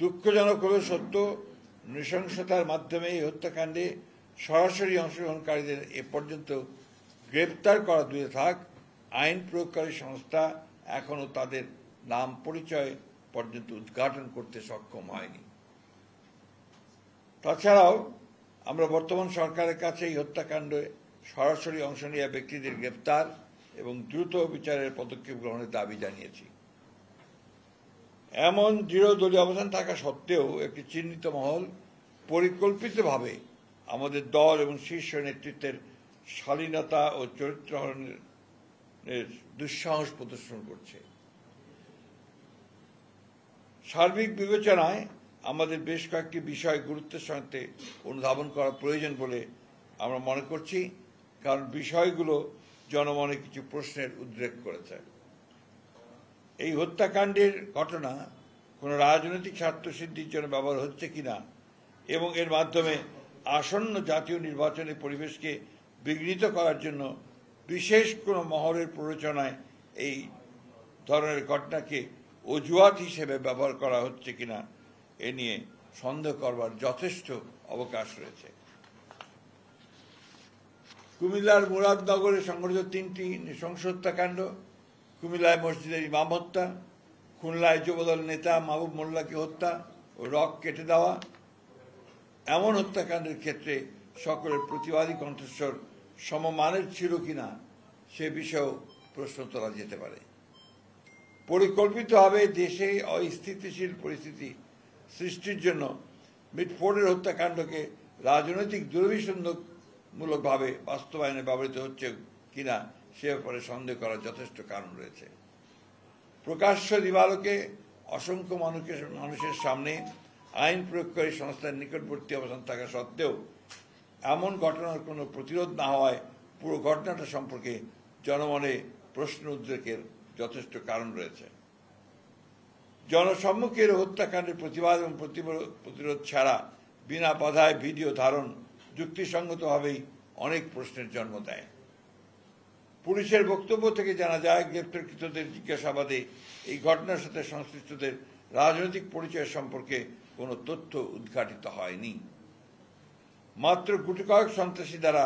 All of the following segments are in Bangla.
দুঃখজনক হলো সত্য, নৃশংসতার মাধ্যমে এই হত্যাকাণ্ডে সরাসরি অংশগ্রহণকারীদের এ পর্যন্ত গ্রেপ্তার করা দূরে থাক, আইন প্রয়োগকারী সংস্থা এখনো তাদের নাম পরিচয় পর্যন্ত উদ্ঘাটন করতে সক্ষম হয়নি। তাছাড়াও আমরা বর্তমান সরকারের কাছে এই হত্যাকাণ্ডে সরাসরি অংশ নেওয়া ব্যক্তিদের গ্রেপ্তার এবং দ্রুত বিচারের পদক্ষেপ গ্রহণের দাবি জানিয়েছি। এমন দৃঢ় দলীয় অবস্থান থাকা সত্ত্বেও একটি চিহ্নিত মহল পরিকল্পিতভাবে আমাদের দল এবং শীর্ষ নেতৃত্বের শালীনতা ও চরিত্র হরণের দুঃসাহস প্রদর্শন করছে। সার্বিক বিবেচনায় আমাদের বেশ কয়েকটি বিষয় গুরুত্বের সাথে অনুধাবন করা প্রয়োজন বলে আমরা মনে করছি, কারণ বিষয়গুলো জনমনে কিছু প্রশ্নের উদ্রেক করেছে। এই হত্যাকাণ্ডের ঘটনা কোনো রাজনৈতিক স্বার্থসিদ্ধির জন্য ব্যবহার হচ্ছে কিনা এবং এর মাধ্যমে আসন্ন জাতীয় নির্বাচনের পরিবেশকে বিঘ্নিত করার জন্য বিশেষ কোনো মহলের প্ররোচনায় এই ধরনের ঘটনাকে অজুহাত হিসেবে ব্যবহার করা হচ্ছে কিনা এ নিয়ে সন্দেহ করবার যথেষ্ট অবকাশ রয়েছে। কুমিল্লার মুরাদনগরে সংঘটিত 3টি নৃশংস হত্যাকাণ্ড, কুমিল্লায় মসজিদের ইমাম হত্যা, খুলনায় যুবদল নেতা মাহবুব মোল্লাকে হত্যা ও রক কেটে দেওয়া, এমন হত্যাকাণ্ডের ক্ষেত্রে সকলের প্রতিবাদী কণ্ঠস্বর সমমানের ছিল কিনা সে বিষয়েও প্রশ্ন তোলা যেতে পারে। পরিকল্পিতভাবে দেশে অস্থিতিশীল পরিস্থিতি সৃষ্টির জন্য মিটফোর্ডের হত্যাকাণ্ডকে রাজনৈতিক দুর্বিসন্ধমূলকভাবে বাস্তবায়নে ব্যবহৃত হচ্ছে কিনা সে ব্যাপারে সন্দেহ করার যথেষ্ট কারণ রয়েছে। প্রকাশ্য দিবালোকে অসংখ্য মানুষের সামনে আইন প্রয়োগকারী সংস্থার নিকটবর্তী অবস্থান থাকা সত্ত্বেও এমন ঘটনার কোনো প্রতিরোধ না হওয়ায় পুরো ঘটনাটা সম্পর্কে জনমনে প্রশ্ন উদ্রেকের যথেষ্ট কারণ রয়েছে। জনসম্মুখের হত্যাকাণ্ডের প্রতিবাদ এবং প্রতিরোধ ছাড়া বিনা বাধায় ভিডিও ধারণ যুক্তিসঙ্গতভাবেই অনেক প্রশ্নের জন্ম দেয়। পুলিশের বক্তব্য থেকে জানা যায়, গ্রেপ্তারকৃতদের জিজ্ঞাসাবাদে এই ঘটনার সাথে সংশ্লিষ্টদের রাজনৈতিক পরিচয় সম্পর্কে কোনো তথ্য উদ্ঘাটিত হয়নি। মাত্র গুটি কয়েক সন্ত্রাসী দ্বারা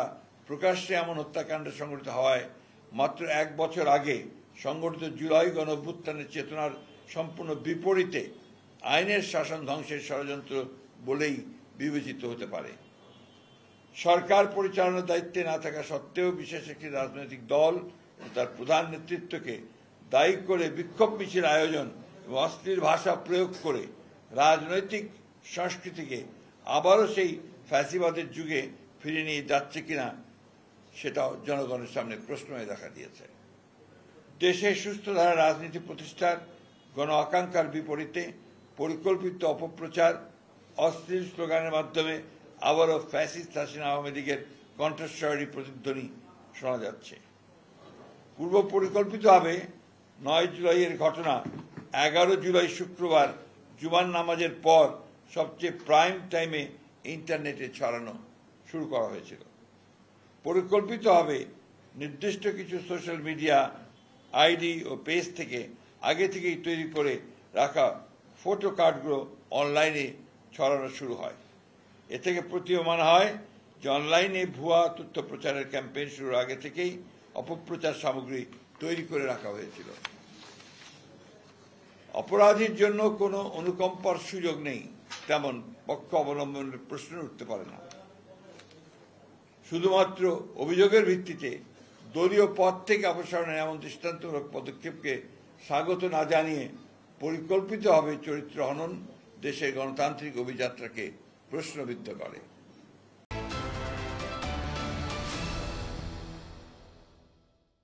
প্রকাশ্যে এমন হত্যাকাণ্ড সংঘটিত হওয়ায় মাত্র 1 বছর আগে সংগঠিত জুলাই গণঅভ্যুত্থানের চেতনার সম্পূর্ণ বিপরীতে আইনের শাসন ধ্বংসের ষড়যন্ত্র বলেই বিবেচিত হতে পারে। সরকার পরিচালনার দায়িত্বে না থাকা সত্ত্বেও বিশেষ একটি রাজনৈতিক দল ও তার প্রধান নেতৃত্বকে দায়ী করে বিক্ষোভ মিছিল আয়োজন এবং অশ্লীল ভাষা প্রয়োগ করে রাজনৈতিক সংস্কৃতিকে আবারও সেই ফ্যাসিবাদের যুগে ফিরিয়ে নিয়ে যাচ্ছে কিনা সেটাও জনগণের সামনে প্রশ্ন হয়ে দেখা দিয়েছে। দেশে সুস্থ ধারা রাজনীতি প্রতিষ্ঠার গণ আকাঙ্ক্ষার বিপরীতে পরিকল্পিত অপপ্রচার, অশ্লীল স্লোগানের মাধ্যমে আবারও ফ্যাসিস্ট হাসিনা আওয়ামী লীগের কণ্ঠস্বরেরই প্রতিধ্বনি শোনা যাচ্ছে। পূর্ব পরিকল্পিতভাবে 9 জুলাইয়ের ঘটনা 11 জুলাই শুক্রবার জুমার নামাজের পর সবচেয়ে প্রাইম টাইমে ইন্টারনেটে ছড়ানো শুরু করা হয়েছিল। পরিকল্পিতভাবে নির্দিষ্ট কিছু সোশ্যাল মিডিয়া আইডি ও পেজ থেকে আগে থেকেই তৈরি করে রাখা ফটো কার্ডগুলো অনলাইনে ছড়ানো শুরু হয়। এ থেকে প্রতীয়মান হয় যে অনলাইনে ভুয়া তথ্য প্রচারের ক্যাম্পেইন শুরুর আগে থেকেই অপপ্রচার সামগ্রী তৈরি করে রাখা হয়েছিল। অপরাধীর জন্য কোনো অনুকম্পার সুযোগ নেই, তেমন পক্ষ অবলম্বনের প্রশ্ন উঠতে পারে না। শুধুমাত্র অভিযোগের ভিত্তিতে দলীয় পদ থেকে অপসারণের এমন দৃষ্টান্তমূলক পদক্ষেপকে স্বাগত না জানিয়ে পরিকল্পিতভাবে চরিত্র হনন দেশের গণতান্ত্রিক অভিযাত্রাকে প্রশ্নবিদ্ধ করে।